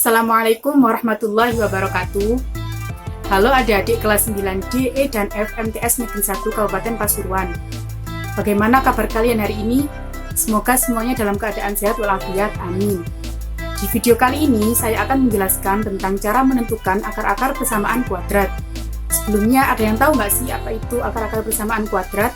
Assalamualaikum warahmatullahi wabarakatuh. Halo adik-adik kelas 9 D, E, dan F MTS Negeri 1 Kabupaten Pasuruan. Bagaimana kabar kalian hari ini? Semoga semuanya dalam keadaan sehat walafiat, amin. Di video kali ini saya akan menjelaskan tentang cara menentukan akar-akar persamaan kuadrat. Sebelumnya ada yang tahu nggak sih apa itu akar-akar persamaan kuadrat?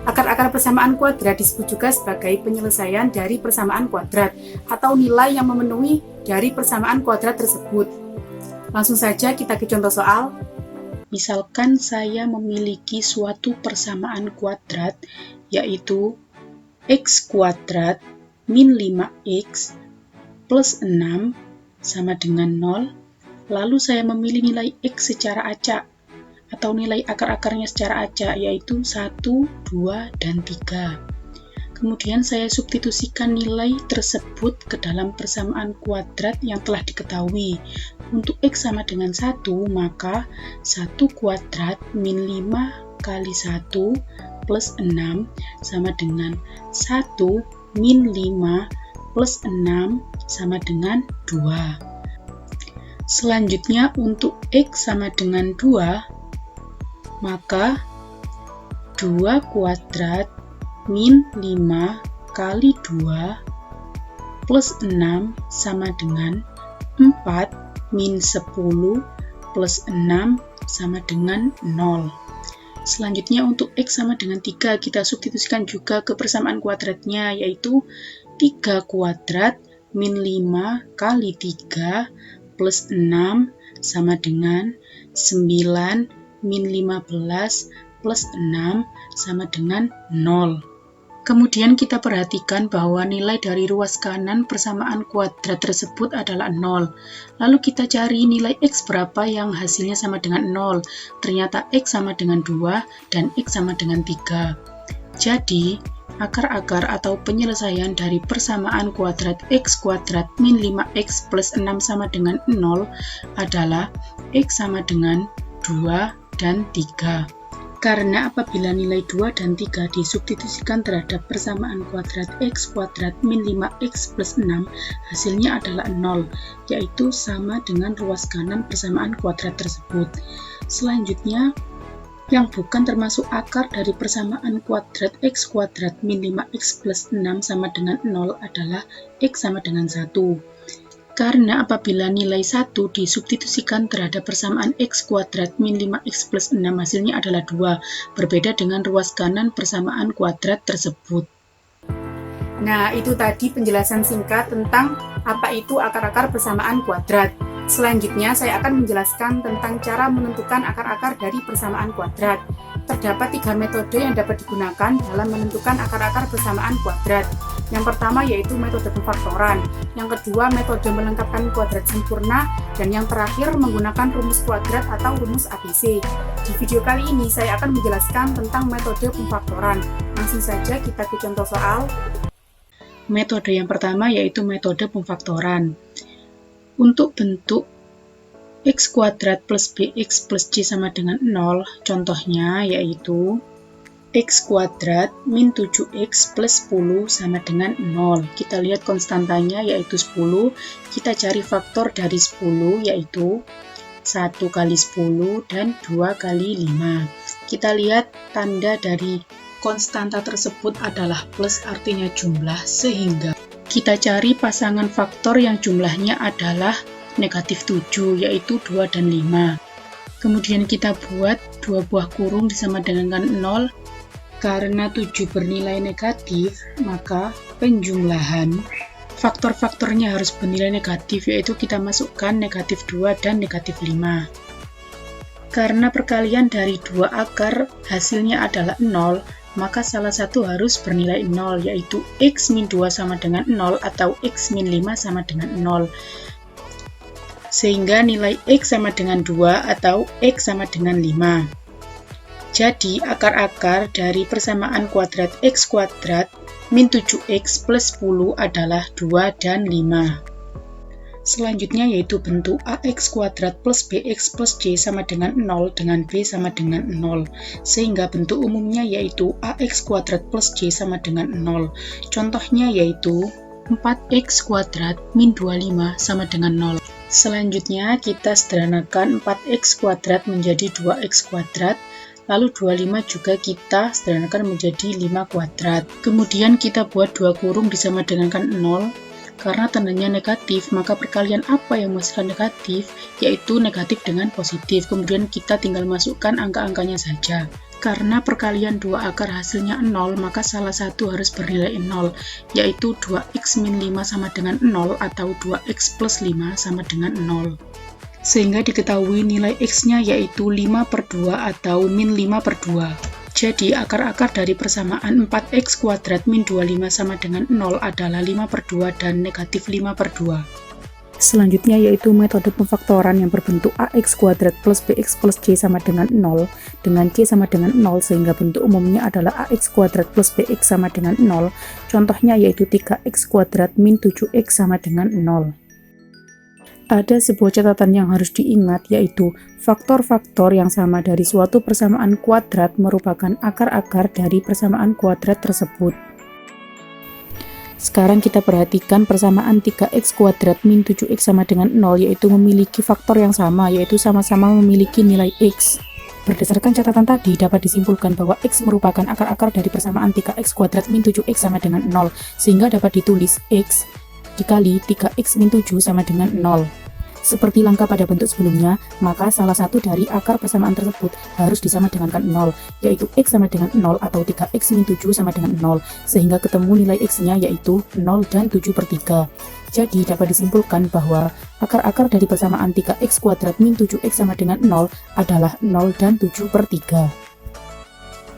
Akar-akar persamaan kuadrat disebut juga sebagai penyelesaian dari persamaan kuadrat atau nilai yang memenuhi dari persamaan kuadrat tersebut. Langsung saja kita ke contoh soal. Misalkan saya memiliki suatu persamaan kuadrat, yaitu x kuadrat min 5x plus 6 sama dengan 0, lalu saya memilih nilai x secara acak, atau nilai akar-akarnya secara acak, yaitu 1, 2, dan 3. Kemudian saya substitusikan nilai tersebut ke dalam persamaan kuadrat yang telah diketahui. Untuk x sama dengan 1, maka 1 kuadrat min 5 kali 1 plus 6 sama dengan 1 min 5 plus 6 sama dengan 2. Selanjutnya untuk x sama dengan 2, maka 2 kuadrat min 5 kali 2 plus 6 sama dengan 4 min 10 plus 6 sama dengan 0. Selanjutnya untuk x sama dengan 3, kita substitusikan juga ke persamaan kuadratnya, yaitu 3 kuadrat min 5 kali 3 plus 6 sama dengan 9 min 15 plus 6 sama dengan 0. Kemudian kita perhatikan bahwa nilai dari ruas kanan persamaan kuadrat tersebut adalah 0. Lalu kita cari nilai x berapa yang hasilnya sama dengan 0. Ternyata x sama dengan 2 dan x sama dengan 3. Jadi, akar-akar atau penyelesaian dari persamaan kuadrat x kuadrat min 5x plus 6 sama dengan 0 adalah x sama dengan 2 dan 3. Karena apabila nilai 2 dan 3 disubstitusikan terhadap persamaan kuadrat x kuadrat min 5x plus 6, hasilnya adalah 0, yaitu sama dengan ruas kanan persamaan kuadrat tersebut. Selanjutnya, yang bukan termasuk akar dari persamaan kuadrat x kuadrat min 5x plus 6 sama dengan 0 adalah x sama dengan 1. Karena apabila nilai 1 disubstitusikan terhadap persamaan x kuadrat min 5x plus 6, hasilnya adalah 2, berbeda dengan ruas kanan persamaan kuadrat tersebut. Nah, itu tadi penjelasan singkat tentang apa itu akar-akar persamaan kuadrat. Selanjutnya, saya akan menjelaskan tentang cara menentukan akar-akar dari persamaan kuadrat. Terdapat 3 metode yang dapat digunakan dalam menentukan akar-akar persamaan kuadrat. Yang pertama yaitu metode pemfaktoran, yang kedua metode melengkapkan kuadrat sempurna, dan yang terakhir menggunakan rumus kuadrat atau rumus ABC. Di video kali ini saya akan menjelaskan tentang metode pemfaktoran. Langsung saja kita ke contoh soal. Metode yang pertama yaitu metode pemfaktoran. Untuk bentuk x kuadrat plus bx plus c sama dengan 0, contohnya yaitu x kuadrat min 7x plus 10 sama dengan 0. Kita lihat konstantanya yaitu 10, kita cari faktor dari 10 yaitu 1 kali 10 dan 2 kali 5. Kita lihat tanda dari konstanta tersebut adalah plus, artinya jumlah, sehingga kita cari pasangan faktor yang jumlahnya adalah negatif 7, yaitu 2 dan 5. Kemudian kita buat 2 buah kurung disama dengan 0. Karena 7 bernilai negatif, maka penjumlahan faktor-faktornya harus bernilai negatif, yaitu kita masukkan negatif 2 dan negatif 5. Karena perkalian dari 2 akar hasilnya adalah 0, maka salah satu harus bernilai 0, yaitu x min 2 sama dengan 0 atau x min 5 sama dengan 0. Sehingga nilai x sama dengan 2 atau x sama dengan 5. Jadi, akar-akar dari persamaan kuadrat x kuadrat min 7x plus 10 adalah 2 dan 5. Selanjutnya yaitu bentuk ax kuadrat plus bx plus c sama dengan 0 dengan b sama dengan 0. Sehingga bentuk umumnya yaitu ax kuadrat plus c sama dengan 0. Contohnya yaitu 4x kuadrat min 25 sama dengan 0. Selanjutnya kita sederhanakan 4x kuadrat menjadi 2x kuadrat, lalu 25 juga kita sederhanakan menjadi 5 kuadrat. Kemudian kita buat dua kurung disama dengankan 0. Karena tandanya negatif, maka perkalian apa yang menghasilkan negatif, yaitu negatif dengan positif. Kemudian kita tinggal masukkan angka-angkanya saja. Karena perkalian dua akar hasilnya 0, maka salah satu harus bernilai 0, yaitu 2x min 5 sama dengan 0 atau 2x plus 5 sama dengan 0. Sehingga diketahui nilai x-nya yaitu 5/2 atau min 5/2. Jadi akar-akar dari persamaan 4x kuadrat min 25 sama dengan 0 adalah 5/2 dan negatif 5/2. Selanjutnya yaitu metode pemfaktoran yang berbentuk ax kuadrat plus bx plus c sama dengan 0 dengan c sama dengan 0, sehingga bentuk umumnya adalah ax kuadrat plus bx sama dengan 0. Contohnya yaitu 3x kuadrat min 7x sama dengan 0. Ada sebuah catatan yang harus diingat, yaitu faktor-faktor yang sama dari suatu persamaan kuadrat merupakan akar-akar dari persamaan kuadrat tersebut. Sekarang kita perhatikan persamaan 3x kuadrat min 7x sama dengan 0, yaitu memiliki faktor yang sama, yaitu sama-sama memiliki nilai x. Berdasarkan catatan tadi, dapat disimpulkan bahwa x merupakan akar-akar dari persamaan 3x kuadrat min 7x sama dengan 0, sehingga dapat ditulis x dikali 3x min 7 sama dengan 0. Seperti langkah pada bentuk sebelumnya, maka salah satu dari akar persamaan tersebut harus disamadengankan 0, yaitu x sama dengan 0 atau 3x min 7 sama dengan 0, sehingga ketemu nilai x-nya yaitu 0 dan 7/3. Jadi dapat disimpulkan bahwa akar-akar dari persamaan 3x kuadrat min 7x sama dengan 0 adalah 0 dan 7/3.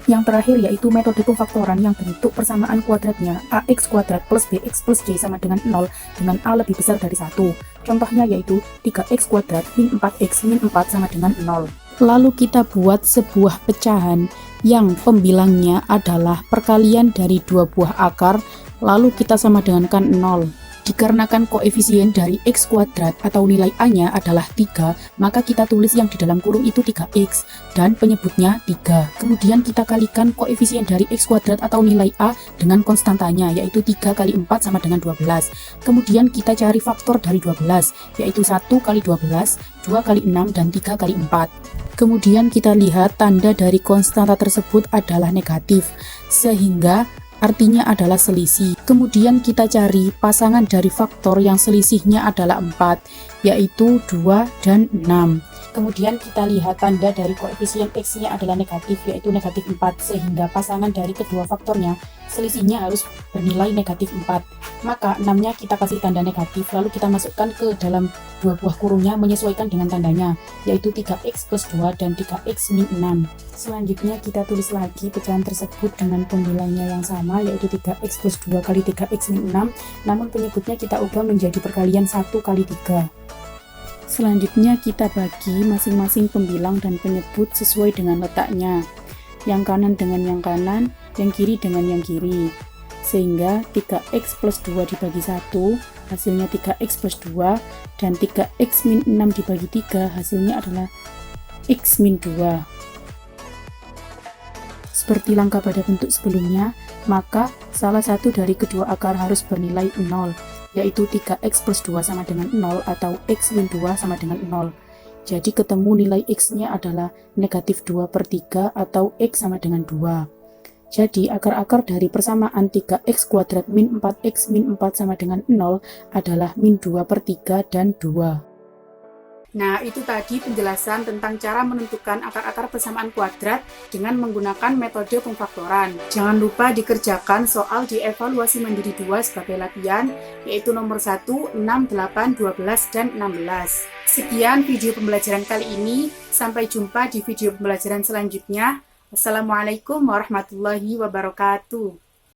Yang terakhir yaitu metode pemfaktoran yang bentuk persamaan kuadratnya ax kuadrat plus bx plus c sama dengan 0 dengan a lebih besar dari 1. Contohnya yaitu 3x kuadrat min 4x min 4 sama dengan 0. Lalu kita buat sebuah pecahan yang pembilangnya adalah perkalian dari dua buah akar, lalu kita sama dengankan 0. Dikarenakan koefisien dari x kuadrat atau nilai a-nya adalah 3, maka kita tulis yang di dalam kurung itu 3x dan penyebutnya 3. Kemudian kita kalikan koefisien dari x kuadrat atau nilai a dengan konstantanya, yaitu 3 kali 4 sama dengan 12. Kemudian kita cari faktor dari 12, yaitu 1 kali 12, 2 kali 6, dan 3 kali 4. Kemudian kita lihat tanda dari konstanta tersebut adalah negatif, sehingga artinya adalah selisih. Kemudian kita cari pasangan dari faktor yang selisihnya adalah 4, yaitu 2 dan 6. Kemudian kita lihat tanda dari koefisien x-nya adalah negatif, yaitu negatif 4, sehingga pasangan dari kedua faktornya selisihnya harus bernilai negatif 4. Maka 6-nya kita kasih tanda negatif, lalu kita masukkan ke dalam dua buah kurungnya menyesuaikan dengan tandanya, yaitu 3x plus 2 dan 3x min 6. Selanjutnya kita tulis lagi pecahan tersebut dengan pembilangnya yang sama, yaitu 3x plus 2 kali 3x min 6, namun penyebutnya kita ubah menjadi perkalian 1 kali 3. Selanjutnya kita bagi masing-masing pembilang dan penyebut sesuai dengan letaknya. Yang kanan dengan yang kanan, yang kiri dengan yang kiri. Sehingga 3x plus 2 dibagi 1, hasilnya 3x plus 2, dan 3x min 6 dibagi 3, hasilnya adalah x min 2. Seperti langkah pada bentuk sebelumnya, maka salah satu dari kedua akar harus bernilai 0, yaitu 3x plus 2 sama dengan 0 atau x min 2 sama dengan 0. Jadi ketemu nilai x-nya adalah negatif 2/3 atau x sama dengan 2. Jadi akar-akar dari persamaan 3x kuadrat min 4x min 4 sama dengan 0 adalah min 2/3 dan 2. Nah, itu tadi penjelasan tentang cara menentukan akar-akar persamaan kuadrat dengan menggunakan metode pemfaktoran. Jangan lupa dikerjakan soal di evaluasi mandiri 2 sebagai latihan, yaitu nomor 1, 6, 8, 12, dan 16. Sekian video pembelajaran kali ini. Sampai jumpa di video pembelajaran selanjutnya. Wassalamualaikum warahmatullahi wabarakatuh.